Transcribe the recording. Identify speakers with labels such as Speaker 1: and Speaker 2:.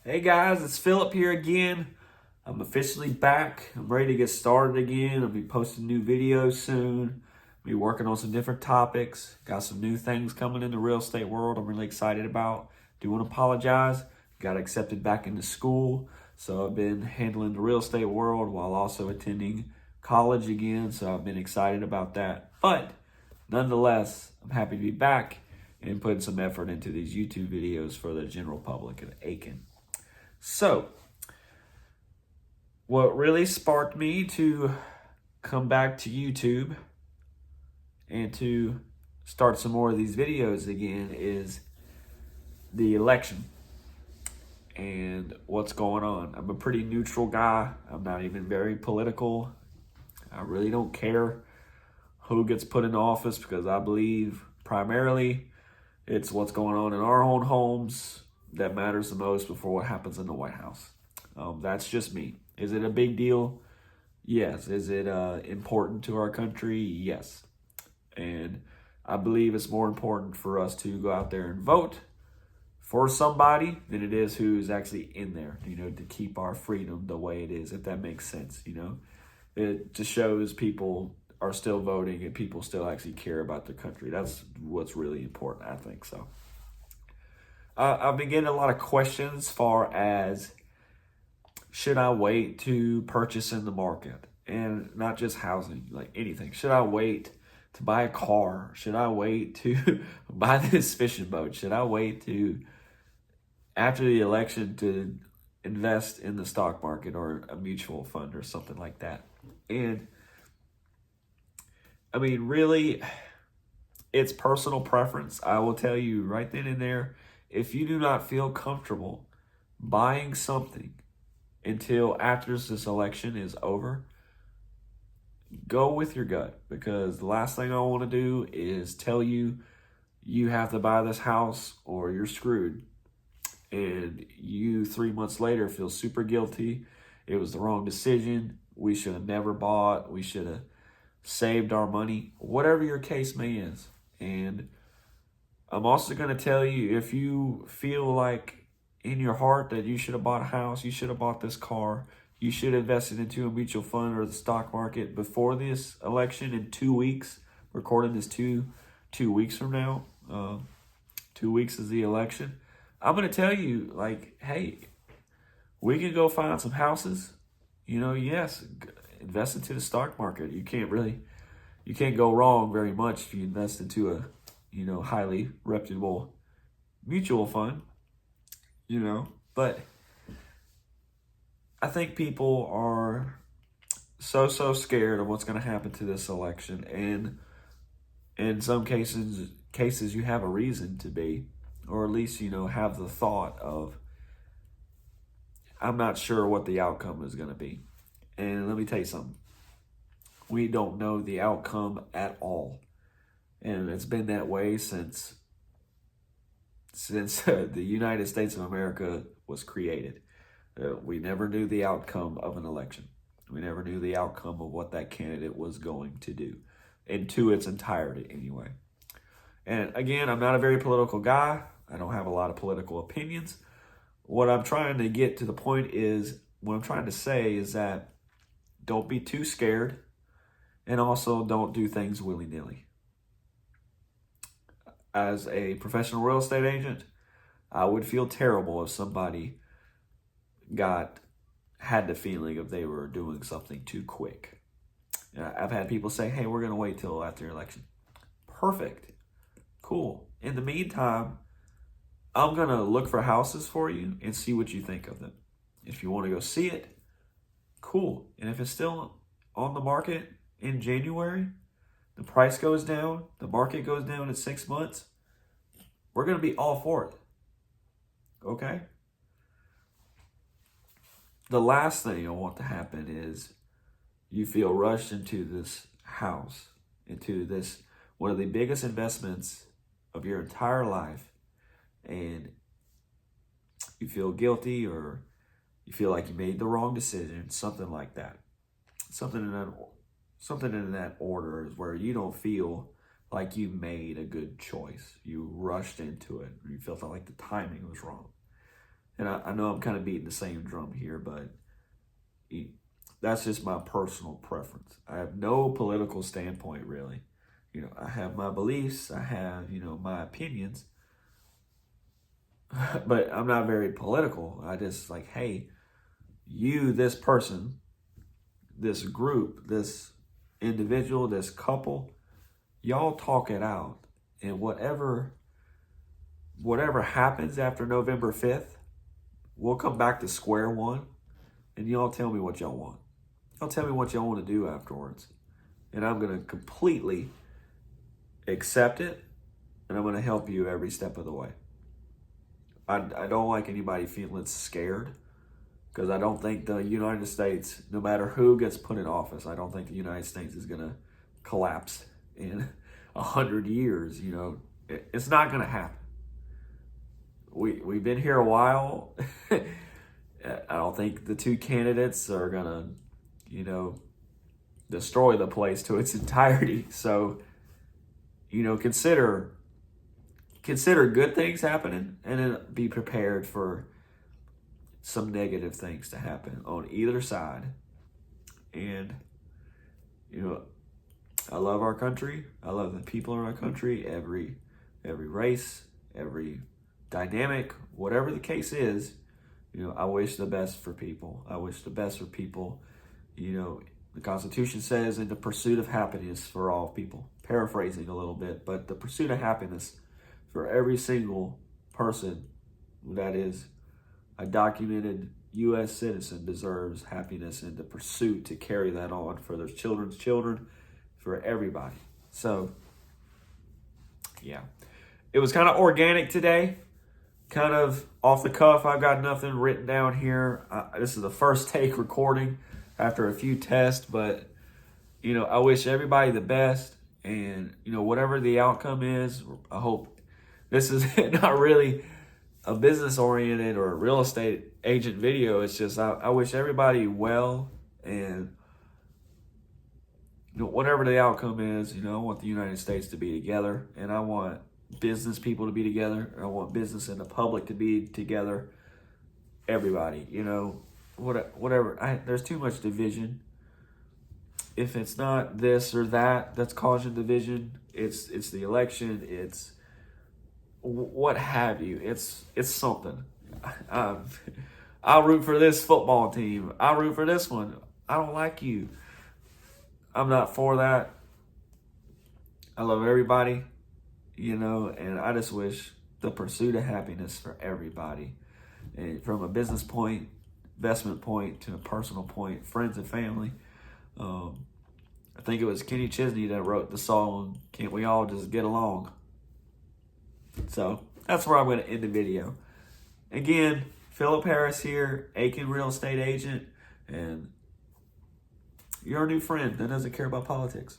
Speaker 1: Hey guys, it's Philip here again. I'm officially back. I'm ready to get started again. I'll be posting new videos soon. I'll be working on some different topics. Got some new things coming in the real estate world I'm really excited about. Do want to apologize. Got accepted back into school. So I've been handling the real estate world while also attending college again. So I've been excited about that. But nonetheless, I'm happy to be back and putting some effort into these YouTube videos for the general public of Aiken. So, what really sparked me to come back to YouTube and to start some more of these videos again is the election and what's going on. I'm a pretty neutral guy. I'm not even very political. I really don't care who gets put into office because I believe primarily it's what's going on in our own homes that matters the most before what happens in the White House. That's just me. Is it a big deal? Yes. Is it important to our country? Yes. And I believe it's more important for us to go out there and vote for somebody than it is who's actually in there, to keep our freedom the way it is, if that makes sense. It just shows people are still voting and people still actually care about their country. That's what's really important, I think. So I've been getting a lot of questions as far as should I wait to purchase in the market, and not just housing, like anything. Should I wait to buy a car? Should I wait to buy this fishing boat? Should I wait to after the election to invest in the stock market or a mutual fund or something like that? And I mean, really, it's personal preference. I will tell you right then and there, if you do not feel comfortable buying something until after this election is over, go with your gut, because the last thing I want to do is tell you you have to buy this house or you're screwed, and you 3 months later feel super guilty. It was the wrong decision. We should have never bought. We should have saved our money, whatever your case may is. And I'm also going to tell you, if you feel like in your heart that you should have bought a house, you should have bought this car, you should have invested into a mutual fund or the stock market before this election in 2 weeks. Recording this two weeks from now. 2 weeks is the election. I'm going to tell you, like, hey, we can go find some houses. Yes, invest into the stock market. You can't go wrong very much if you invest into a, highly reputable mutual fund, but I think people are so scared of what's going to happen to this election. And in some cases you have a reason to be, or at least, have the thought of, I'm not sure what the outcome is going to be. And let me tell you something. We don't know the outcome at all. And it's been that way since the United States of America was created. We never knew the outcome of an election. We never knew the outcome of what that candidate was going to do, and to its entirety anyway. And again, I'm not a very political guy. I don't have a lot of political opinions. What I'm trying to get to the point is, what I'm trying to say is that don't be too scared, and also don't do things willy-nilly. As a professional real estate agent, I would feel terrible if somebody had the feeling of they were doing something too quick. I've had people say, hey, we're going to wait till after election. Perfect. Cool. In the meantime, I'm going to look for houses for you and see what you think of them. If you want to go see it, cool. And if it's still on the market in January, the price goes down, the market goes down in 6 months, we're going to be all for it. Okay? The last thing I want to happen is you feel rushed into this house, into this, one of the biggest investments of your entire life, and you feel guilty, or you feel like you made the wrong decision, something like that. Something in that order is where you don't feel like you made a good choice. You rushed into it, or you felt like the timing was wrong. And I know I'm kind of beating the same drum here, but that's just my personal preference. I have no political standpoint, really. I have my beliefs, I have, my opinions, but I'm not very political. I just like, hey, you, this person, this group, this individual, this couple, y'all talk it out. And whatever happens after November 5th, we'll come back to square one and y'all tell me what y'all want. Y'all tell me what y'all want to do afterwards. And I'm going to completely accept it, and I'm going to help you every step of the way. I don't like anybody feeling scared, because I don't think the United States, no matter who gets put in office, I don't think the United States is going to collapse in 100 years. It's not going to happen. We've been here a while. I don't think the two candidates are going to, destroy the place to its entirety. So, consider good things happening, and then be prepared for some negative things to happen on either side. And, I love our country. I love the people in our country, every race, every dynamic, whatever the case is. I wish the best for people. I wish the best for people. The Constitution says, in the pursuit of happiness for all people. Paraphrasing a little bit, but the pursuit of happiness for every single person that is a documented U.S. citizen deserves happiness, and the pursuit to carry that on for their children's children, for everybody. So, yeah. It was kind of organic today, kind of off the cuff. I've got nothing written down here. This is the first take recording after a few tests, but, I wish everybody the best. And, whatever the outcome is, I hope this is not really a business-oriented or a real estate agent video. It's just I wish everybody well, and whatever the outcome is, I want the United States to be together, and I want business people to be together. I want business and the public to be together. Everybody, whatever. There's too much division. If it's not this or that that's causing division, it's the election. It's what have you. It's something. I'll root for this football team. I'll root for this one. I don't like you. I'm not for that. I love everybody, and I just wish the pursuit of happiness for everybody. And from a business point, investment point, to a personal point, friends and family. I think it was Kenny Chesney that wrote the song, "Can't We All Just Get Along?" So that's where I'm going to end the video. Again, Philip Harris here, Aiken Real Estate Agent, and you're a new friend that doesn't care about politics.